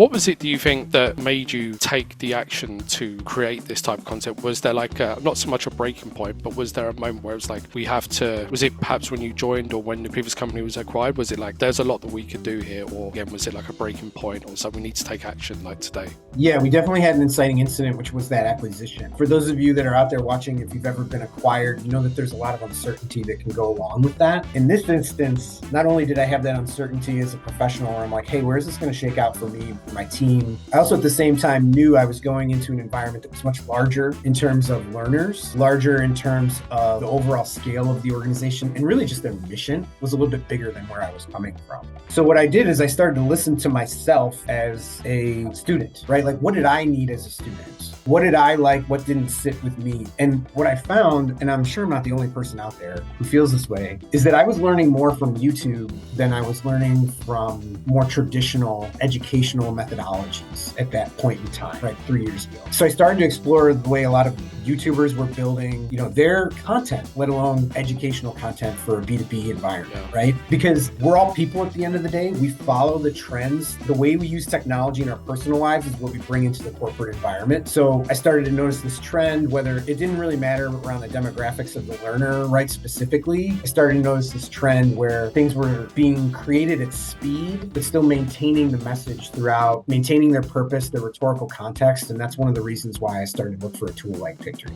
What was it, do you think, that made you take the action to create this type of content? Was there like not so much a breaking point, but was there a moment where it was like, was it perhaps when you joined or when the previous company was acquired? Was it like, there's a lot that we could do here? Or again, was it like a breaking point or something we need to take action like today? Yeah, we definitely had an inciting incident, which was that acquisition. For those of you that are out there watching, if you've ever been acquired, you know that there's a lot of uncertainty that can go along with that. In this instance, not only did I have that uncertainty as a professional where I'm like, hey, where is this going to shake out for me, for my team? I also at the same time knew I was going into an environment that was much larger in terms of learners, larger in terms of the overall scale of the organization, and really just their mission was a little bit bigger than where I was coming from. So what I did is I started to listen to myself as a student, right? Like, what did I need as a student? What did I like? What didn't sit with me? And what I found, and I'm sure I'm not the only person out there who feels this way, is that I was learning more from YouTube than I was learning from more traditional educational methodologies at that point in time, right, 3 years ago. So I started to explore the way a lot of YouTubers were building, their content, let alone educational content for a B2B environment, right? Because we're all people at the end of the day. We follow the trends. The way we use technology in our personal lives is what we bring into the corporate environment. So I started to notice this trend, whether it didn't really matter around the demographics of the learner, right, specifically. I started to notice this trend where things were being created at speed, but still maintaining the message throughout, maintaining their purpose, their rhetorical context. And that's one of the reasons why I started to look for a tool like Pictory.